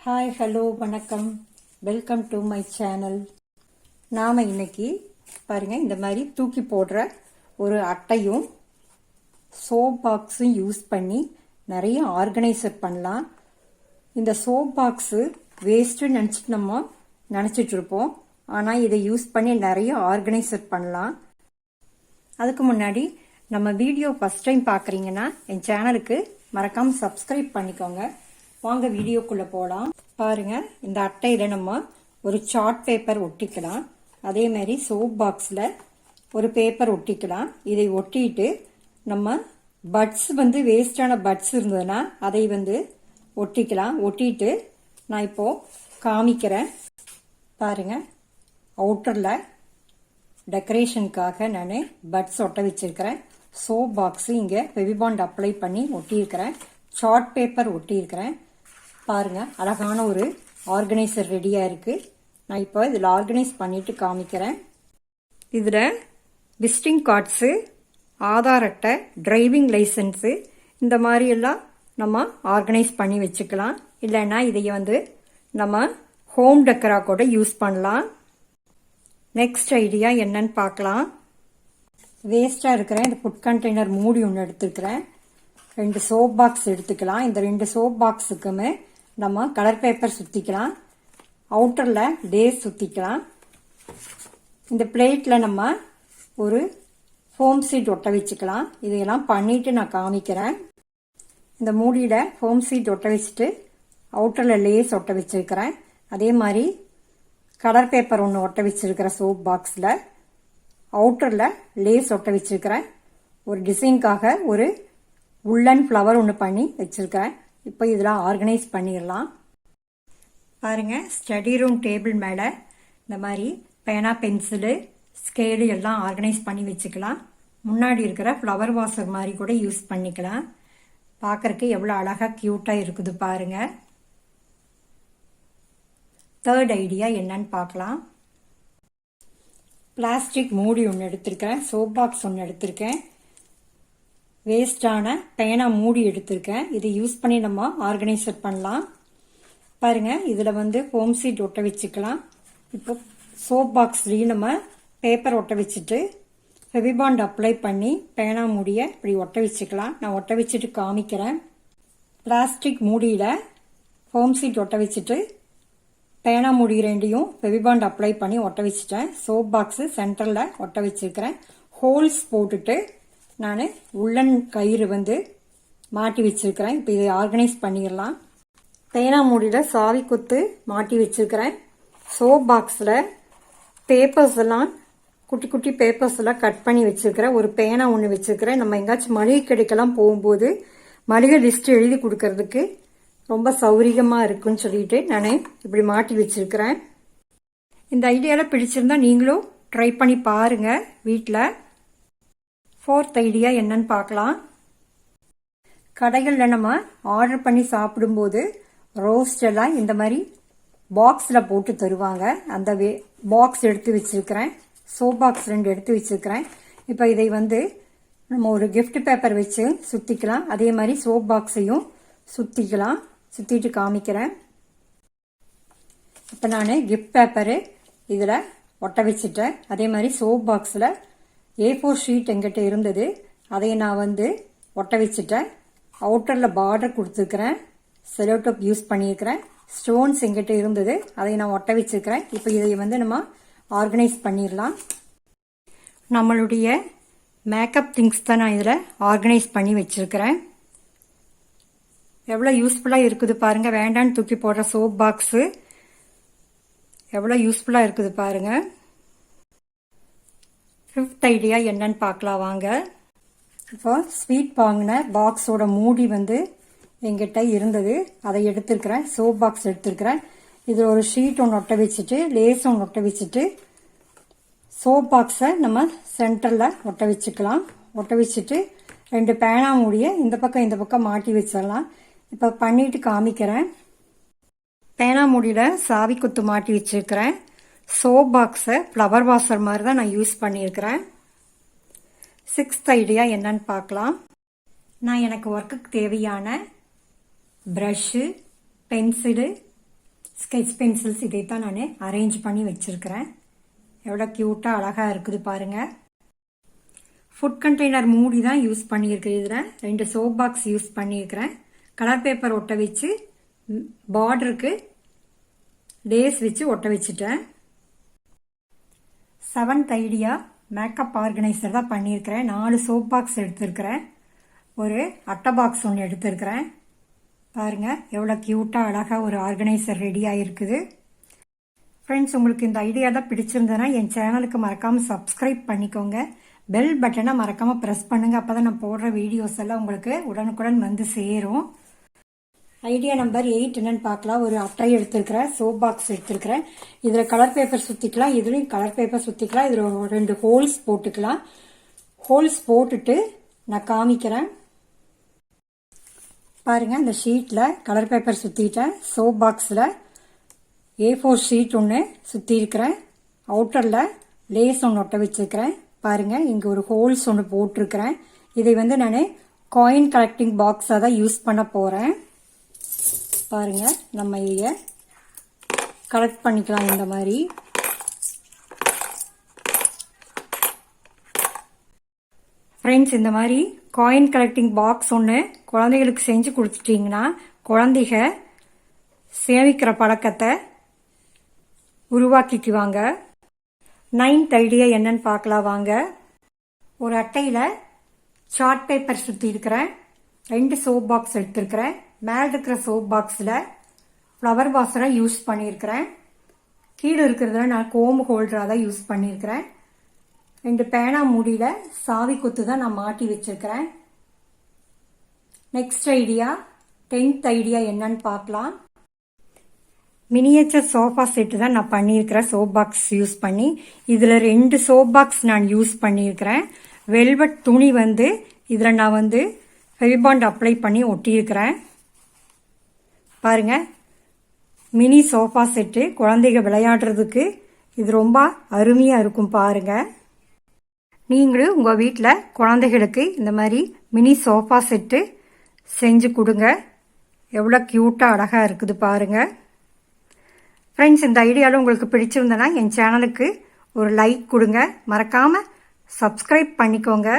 Hi hello வணக்கம், welcome to my channel. நாம் இன்னைக்கு பாருங்கள், இந்த மாதிரி தூக்கி போடுற ஒரு அட்டையும் சோப் பாக்ஸும் யூஸ் பண்ணி நிறைய ஆர்கனைசர் பண்ணலாம். இந்த சோப் பாக்ஸு வேஸ்ட்டு நினச்சிட்டு நம்ம நினச்சிட்டு இருப்போம். ஆனால் இதை யூஸ் பண்ணி நிறைய ஆர்கனைசர் பண்ணலாம். அதுக்கு முன்னாடி நம்ம வீடியோ ஃபர்ஸ்ட் டைம் பார்க்குறீங்கன்னா என் சேனலுக்கு மறக்காமல் சப்ஸ்கிரைப் பண்ணிக்கோங்க. வாங்க வீடியோக்குள்ளே போகலாம். பாருங்க, இந்த அட்டையில் நம்ம ஒரு சார்ட் பேப்பர் ஒட்டிக்கலாம். அதே மாதிரி சோப் பாக்ஸில் ஒரு பேப்பர் ஒட்டிக்கலாம். இதை ஒட்டிட்டு நம்ம பட்ஸ் வேஸ்டான பட்ஸ் இருந்ததுன்னா அதை ஒட்டிக்கலாம். ஒட்டிட்டு நான் இப்போ காமிக்கிறேன். பாருங்க, அவுட்டரில் டெக்கரேஷனுக்காக நான் பட்ஸ் ஒட்ட வச்சிருக்கிறேன். சோப் பாக்ஸ் இங்கே ஃபெவிபாண்ட் அப்ளை பண்ணி ஒட்டியிருக்கிறேன். Chart paper ஒட்டியிருக்கிறேன். பாருங்க, அழகான ஒரு ஆர்கனைசர் ரெடியா இருக்கு. நான் இப்போ இதில் ஆர்கனைஸ் பண்ணிட்டு காமிக்கிறேன். இதில் விசிட்டிங் கார்ட்ஸு, ஆதார் அட்டை, டிரைவிங் லைசன்ஸு இந்த மாதிரி எல்லாம் நம்ம ஆர்கனைஸ் பண்ணி வச்சுக்கலாம். இல்லைன்னா இதை நம்ம ஹோம் டெக்கரா கூட யூஸ் பண்ணலாம். நெக்ஸ்ட் ஐடியா என்னன்னு பார்க்கலாம். வேஸ்டா இருக்கிற இந்த ஃபுட் கண்டெய்னர் மூடி ஒன்று எடுத்துக்கிறேன். 2 சோப் பாக்ஸ் எடுத்துக்கலாம். இந்த 2 சோப் பாக்ஸுக்குமே நம்ம கலர் பேப்பர் சுத்திக்கலாம். அவுட்டரில் லேஸ் சுத்திக்கலாம். இந்த பிளேட்டில் நம்ம ஒரு ஃபோம் சீட் ஒட்ட வச்சுக்கலாம். இதையெல்லாம் பண்ணிட்டு நான் காமிக்கிறேன். இந்த மூடியில் ஃபோம் சீட் ஒட்ட வச்சுட்டு அவுட்டரில் லேஸ் ஒட்ட வச்சிருக்கிறேன். அதே மாதிரி கலர் பேப்பர் ஒன்று ஒட்ட வச்சிருக்கிற சோப் பாக்ஸில் அவுட்டரில் லேஸ் ஒட்ட வச்சிருக்கிறேன். ஒரு டிசைனுக்காக ஒரு உள்ளன் ஃப்ளவர் ஒன்று பண்ணி வச்சிருக்கிறேன். இப்போ இதெல்லாம் ஆர்கனைஸ் பண்ணிடலாம். பாருங்க, ஸ்டடி ரூம் டேபிள் மேலே இந்த மாதிரி பேனா, பென்சிலு, ஸ்கேலு எல்லாம் ஆர்கனைஸ் பண்ணி வச்சுக்கலாம். முன்னாடி இருக்கிற ஃப்ளவர் வாஷர் மாதிரி கூட யூஸ் பண்ணிக்கலாம். பார்க்கறதுக்கு எவ்வளோ அழகாக க்யூட்டாக இருக்குது பாருங்க. தேர்ட் ஐடியா என்னன்னு பார்க்கலாம். பிளாஸ்டிக் மூடி ஒன்று எடுத்திருக்கேன். சோப் பாக்ஸ் ஒன்று எடுத்திருக்கேன். வேஸ்டான பேனா மூடி எடுத்திருக்கேன். இதை யூஸ் பண்ணி நம்ம ஆர்கனைசர் பண்ணலாம். பாருங்க, இதில் ஃபோம் சீட் ஒட்ட வச்சுக்கலாம். இப்போ சோப் பாக்ஸ்லேயும் நம்ம பேப்பர் ஒட்ட வச்சுட்டு ஃபெவிபாண்ட் அப்ளை பண்ணி பேனா மூடியை இப்படி ஒட்ட வச்சுக்கலாம். நான் ஒட்ட வச்சுட்டு காமிக்கிறேன். பிளாஸ்டிக் மூடியில் ஃபோம் சீட் ஒட்ட வச்சுட்டு பேனா மூடி ரெண்டையும் ஃபெவிபாண்ட் அப்ளை பண்ணி ஒட்ட வச்சுட்டேன். சோப் பாக்ஸு சென்டரில் ஒட்ட வச்சிருக்கிறேன். ஹோல்ஸ் போட்டுட்டு நான் உள்ளன் கயிறு மாட்டி வச்சிருக்கிறேன். இப்போ இதை ஆர்கனைஸ் பண்ணிடலாம். பேனா மூடியில் சாவி குத்து மாட்டி வச்சிருக்கிறேன். சோப் பாக்ஸில் பேப்பர்ஸ் எல்லாம் குட்டி குட்டி பேப்பர்ஸ் எல்லாம் கட் பண்ணி வச்சிருக்கிறேன். ஒரு பேனா ஒன்று வச்சிருக்கிறேன். நம்ம எங்காச்சும் மளிகை கடைக்கெல்லாம் போகும்போது மளிகை லிஸ்ட் எழுதி கொடுக்கறதுக்கு ரொம்ப சௌகரியமாக இருக்குன்னு சொல்லிட்டு நான் இப்படி மாட்டி வச்சிருக்கிறேன். இந்த ஐடியாவில் பிடிச்சிருந்தா நீங்களும் ட்ரை பண்ணி பாருங்க வீட்டில். ஃபோர்த் ஐடியா என்னன்னு பார்க்கலாம். கடைகளில் நம்ம ஆர்டர் பண்ணி சாப்பிடும்போது ரோஸ்ட் எல்லாம் இந்த மாதிரி பாக்ஸில் போட்டு தருவாங்க. அந்த பாக்ஸ் எடுத்து வச்சிருக்கிறேன். சோப் பாக்ஸ் 2 எடுத்து வச்சிருக்கிறேன். இப்போ இதை நம்ம ஒரு கிஃப்ட் பேப்பர் வச்சு சுத்திக்கலாம். அதே மாதிரி சோப் பாக்ஸையும் சுத்திக்கலாம். சுத்திட்டு காமிக்கிறேன். இப்போ நான் கிஃப்ட் பேப்பரு இதில் ஒட்ட வச்சுட்டேன். அதே மாதிரி சோப் பாக்ஸில் A4 ஷீட் எங்கிட்ட இருந்தது. அதை நான் ஒட்ட வச்சுட்டேன். அவுட்டரில் பார்டர் கொடுத்துருக்கிறேன். செலோடோப் யூஸ் பண்ணியிருக்கிறேன். ஸ்டோன்ஸ் எங்கிட்ட இருந்தது. அதை நான் ஒட்ட வச்சிருக்கிறேன். இப்போ இதை நம்ம ஆர்கனைஸ் பண்ணிடலாம். நம்மளுடைய மேக்கப் திங்ஸ் தான் நான் இதில் ஆர்கனைஸ் பண்ணி வச்சிருக்கிறேன். எவ்வளோ யூஸ்ஃபுல்லாக இருக்குது பாருங்க. வேண்டான்னு தூக்கி போடுற சோப் பாக்ஸு எவ்வளோ யூஸ்ஃபுல்லாக இருக்குது பாருங்க. ஃபிஃப்த் ஐடியா என்னன்னு பார்க்கலாம் வாங்க. இப்போ ஸ்வீட் வாங்கின பாக்ஸோட மூடி எங்கிட்ட இருந்தது. அதை எடுத்துருக்கிறேன். சோப் பாக்ஸ் எடுத்துருக்கிறேன். இதில் ஒரு ஷீட் ஒன்று ஒட்ட வச்சுட்டு லேஸ் ஒன்று ஒட்ட வச்சுட்டு சோப் பாக்ஸை நம்ம சென்டரில் ஒட்ட வச்சுக்கலாம். ஒட்ட வச்சுட்டு 2 பேனா மூடியை இந்த பக்கம் மாட்டி வச்சிடலாம். இப்போ பண்ணிட்டு காமிக்கிறேன். பேனா மூடியில் சாவி குத்து மாட்டி வச்சிருக்கிறேன். சோப் பாக்ஸை ஃப்ளவர் வாஷர் மாதிரி தான் நான் யூஸ் பண்ணியிருக்கிறேன். 6th ஐடியா என்னன்னு பார்க்கலாம். நான் எனக்கு ஒர்க்குக்கு தேவையான ப்ரஷ்ஷு, பென்சிலு, ஸ்கெட்ச் பென்சில்ஸ் இதை தான் நான் அரேஞ்ச் பண்ணி வச்சிருக்கிறேன். எவ்வளோ க்யூட்டாக அழகாக இருக்குது பாருங்கள். ஃபுட் கண்டெய்னர் மூடி தான் யூஸ் பண்ணியிருக்கிறேன். இதில் 2 சோப் பாக்ஸ் யூஸ் பண்ணியிருக்கிறேன். கலர் பேப்பர் ஒட்ட வச்சு பார்டருக்கு லேஸ் வச்சு ஒட்ட வச்சுட்டேன். 7th ஐடியா மேக்கப் ஆர்கனைசர் தான் பண்ணியிருக்கிறேன். 4 சோப் பாக்ஸ் எடுத்திருக்கிறேன். ஒரு அட்டை பாக்ஸ் ஒன்று எடுத்திருக்கிறேன். பாருங்கள் எவ்வளோ க்யூட்டாக அழகாக ஒரு ஆர்கனைசர் ரெடியாக இருக்குது. ஃப்ரெண்ட்ஸ், உங்களுக்கு இந்த ஐடியா தான் பிடிச்சிருந்ததுன்னா என் சேனலுக்கு மறக்காமல் சப்ஸ்கிரைப் பண்ணிக்கோங்க. பெல் பட்டனை மறக்காமல் ப்ரெஸ் பண்ணுங்கள். அப்போ தான் நான் போடுற வீடியோஸ் எல்லாம் உங்களுக்கு உடனுக்குடன் வந்து சேரும். ஐடியா நம்பர் 8 என்னன்னு பார்க்கலாம். ஒரு அட்டை எடுத்திருக்கிறேன். சோப் பாக்ஸ் எடுத்திருக்கிறேன். இதில் கலர் பேப்பர் சுற்றிக்கலாம். இதுலேயும் கலர் பேப்பர் சுற்றிக்கலாம். இதில் 2 ஹோல்ஸ் போட்டுக்கலாம். ஹோல்ஸ் போட்டுட்டு நான் காமிக்கிறேன். பாருங்கள், இந்த ஷீட்டில் கலர் பேப்பர் சுற்றிட்டேன். சோப் பாக்ஸில் A4 ஷீட் ஒன்று சுற்றிருக்கிறேன். அவுட்டரில் லேஸ் ஒன்று ஒட்ட வச்சுருக்கிறேன். பாருங்கள், இங்கே ஒரு ஹோல்ஸ் ஒன்று போட்டிருக்கிறேன். இதை வந்து நான் காயின் கலெக்டிங் பாக்ஸாக தான் யூஸ் பண்ண போகிறேன். பாருங்கள், நம்ம இதை கலெக்ட் பண்ணிக்கலாம். இந்த மாதிரி ஃப்ரெண்ட்ஸ், இந்த மாதிரி காயின் கலெக்டிங் பாக்ஸ் ஒன்று குழந்தைகளுக்கு செஞ்சு கொடுத்துட்டிங்கன்னா குழந்தைங்க சேமிக்கிற பழக்கத்தை உருவாக்கிக்குவாங்க. 9th ஐடியா என்னன்னு பார்க்கலாம் வாங்க. ஒரு அட்டையில் சார்ட் பேப்பர் சுற்றி இருக்கிறேன். 2 சோப் பாக்ஸ் எடுத்திருக்கிறேன். மேலே இருக்கிற சோப் பாக்ஸில் ஃப்ளவர் வாஷரை யூஸ் பண்ணியிருக்கிறேன். கீழே இருக்கிறதுல நான் கோம்பு ஹோல்டராக தான் யூஸ் பண்ணியிருக்கிறேன். 2 பேனா மூடியில் சாவி குத்து தான் நான் மாட்டி வச்சிருக்கிறேன். நெக்ஸ்ட் ஐடியா 10th ஐடியா என்னன்னு பார்க்கலாம். மினியேச்சர் சோஃபா செட்டு தான் நான் பண்ணியிருக்கிறேன். சோப் பாக்ஸ் யூஸ் பண்ணி இதில் 2 சோப் பாக்ஸ் நான் யூஸ் பண்ணியிருக்கிறேன். வெல்வெட் துணி வந்து இதில் நான் வந்து ஃபெவிபாண்ட் அப்ளை பண்ணி ஒட்டியிருக்கிறேன். பாருங்கள், மினி சோஃபா செட்டு குழந்தைங்க விளையாடுறதுக்கு இது ரொம்ப அருமையாக இருக்கும். பாருங்கள், நீங்களும் உங்கள் வீட்டில் குழந்தைகளுக்கு இந்த மாதிரி மினி சோஃபா செட்டு செஞ்சு கொடுங்க. எவ்வளோ க்யூட்டாக அழகாக இருக்குது பாருங்கள். ஃப்ரெண்ட்ஸ், இந்த ஐடியாவில் உங்களுக்கு பிடிச்சிருந்தனா என் சேனலுக்கு ஒரு லைக் கொடுங்க. மறக்காமல் சப்ஸ்கிரைப் பண்ணிக்கோங்க.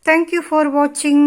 தேங்க்யூ ஃபார் வாட்சிங்.